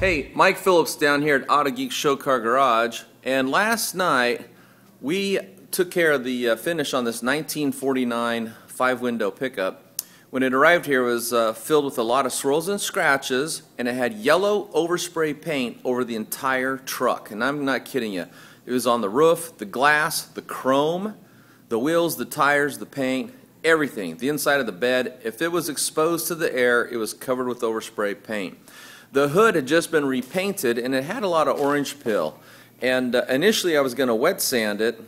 Hey, Mike Phillips down here at Autogeek Show Car Garage, and last night we took care of the finish on this 1949 5-window pickup. When it arrived here, it was filled with a lot of swirls and scratches, and it had yellow overspray paint over the entire truck. And I'm not kidding you. It was on the roof, the glass, the chrome, the wheels, the tires, the paint, everything. The inside of the bed. If it was exposed to the air, it was covered with overspray paint. The hood had just been repainted, and it had a lot of orange peel. And initially I was going to wet sand it,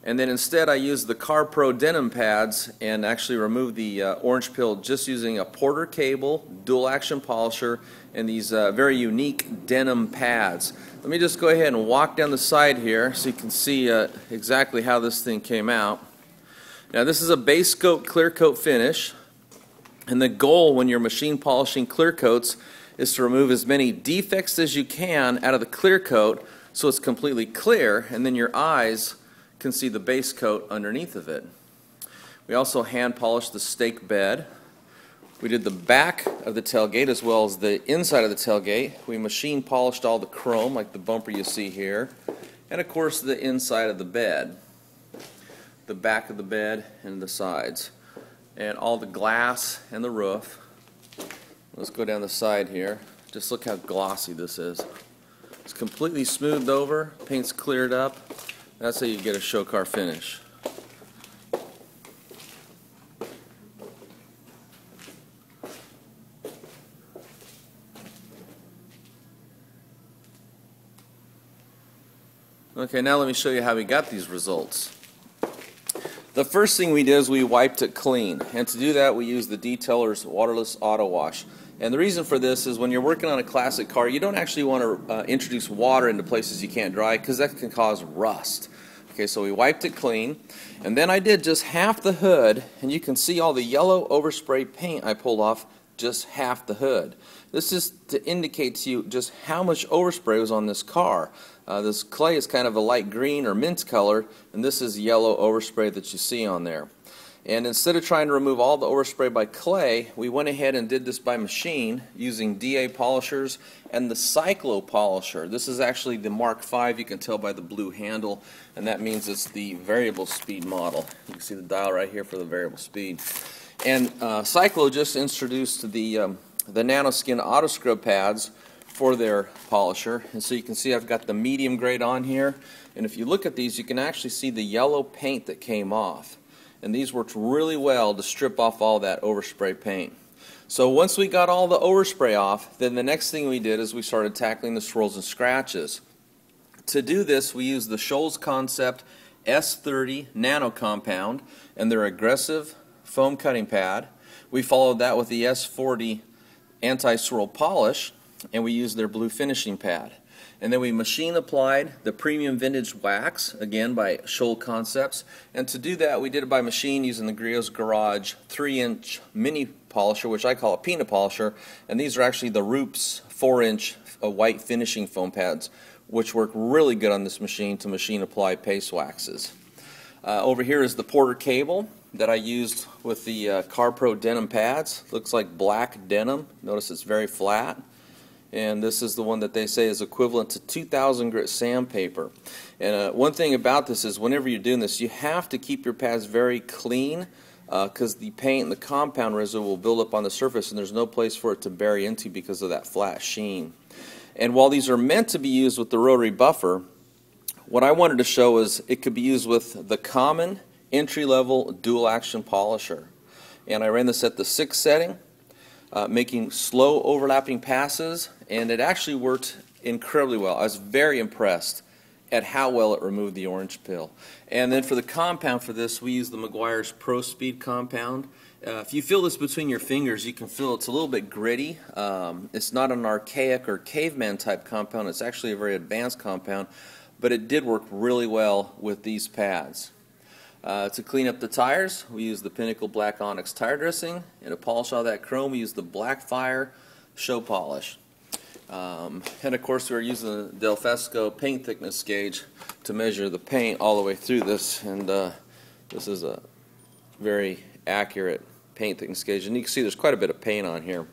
and then instead I used the CarPro denim pads and actually removed the orange peel just using a Porter cable, dual action polisher, and these very unique denim pads. Let me just go ahead and walk down the side here so you can see exactly how this thing came out. Now this is a base coat clear coat finish, and the goal when you're machine polishing clear coats is to remove as many defects as you can out of the clear coat so it's completely clear, and then your eyes can see the base coat underneath of it. We also hand polished the stake bed. We did the back of the tailgate as well as the inside of the tailgate. We machine polished all the chrome like the bumper you see here, and of course the inside of the bed, the back of the bed and the sides, and all the glass and the roof. Let's go down the side here. Just look how glossy this is. It's completely smoothed over, paint's cleared up. That's how you get a show car finish. Okay, now let me show you how we got these results. The first thing we did is we wiped it clean, and to do that we used the Detailer's waterless auto wash. And the reason for this is when you're working on a classic car, you don't actually want to introduce water into places you can't dry because that can cause rust. Okay, so we wiped it clean, and then I did just half the hood, and you can see all the yellow overspray paint I pulled off just half the hood. This is to indicate to you just how much overspray was on this car. This clay is kind of a light green or mint color, and this is yellow overspray that you see on there. And instead of trying to remove all the overspray by clay, we went ahead and did this by machine using DA polishers and the Cyclo polisher. This is actually the Mark V, you can tell by the blue handle, and that means it's the variable speed model. You can see the dial right here for the variable speed. And Cyclo just introduced the Nano Skin Autoscrub pads for their polisher, and so you can see I've got the medium grade on here, and if you look at these you can actually see the yellow paint that came off, and these worked really well to strip off all that overspray paint. So once we got all the overspray off, then the next thing we did is we started tackling the swirls and scratches. To do this we used the Scholl's Concept S30 Nano compound and their aggressive foam cutting pad. We followed that with the S40 anti-swirl polish, and we used their blue finishing pad. And then we machine applied the premium vintage wax, again by Scholl Concepts, and to do that we did it by machine using the Meguiars Garage 3-inch mini polisher, which I call a peanut polisher, and these are actually the Roop's 4-inch white finishing foam pads, which work really good on this machine to machine apply paste waxes. Over here is the Porter cable that I used with the CarPro denim pads. Looks like black denim. Notice it's very flat. And this is the one that they say is equivalent to 2,000 grit sandpaper. And one thing about this is whenever you're doing this, you have to keep your pads very clean because the paint and the compound residue will build up on the surface, and there's no place for it to bury into because of that flat sheen. And while these are meant to be used with the rotary buffer, what I wanted to show is it could be used with the common entry-level dual action polisher. And I ran this at the 6th setting, making slow overlapping passes, and it actually worked incredibly well. I was very impressed at how well it removed the orange peel. And then for the compound for this, we used the Meguiars Pro Speed compound. If you feel this between your fingers, you can feel it's a little bit gritty. It's not an archaic or caveman type compound. It's actually a very advanced compound, but it did work really well with these pads. To clean up the tires, we use the Pinnacle Black Onyx tire dressing, and to polish all that chrome, we use the Black Fire show polish. And of course, we're using the Del Fesco paint thickness gauge to measure the paint all the way through this, and this is a very accurate paint thickness gauge, and you can see there's quite a bit of paint on here.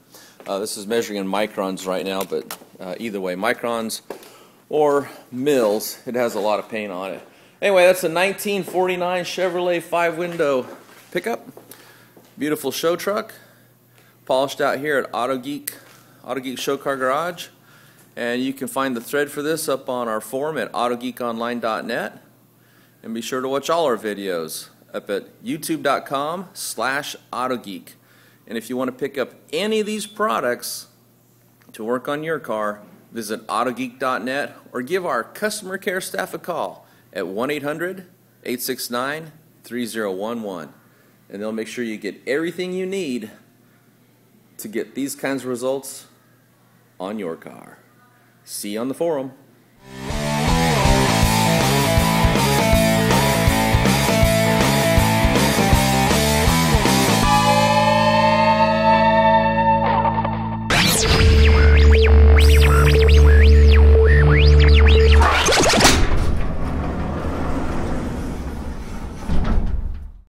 This is measuring in microns right now, but either way, microns or mils. It has a lot of paint on it. Anyway, that's a 1949 Chevrolet 5-window pickup. Beautiful show truck, polished out here at Autogeek Show Car Garage. And you can find the thread for this up on our forum at autogeekonline.net. And be sure to watch all our videos up at youtube.com/autogeek. And if you want to pick up any of these products to work on your car, visit autogeek.net or give our customer care staff a call at 1-800-869-3011. And they'll make sure you get everything you need to get these kinds of results on your car. See you on the forum.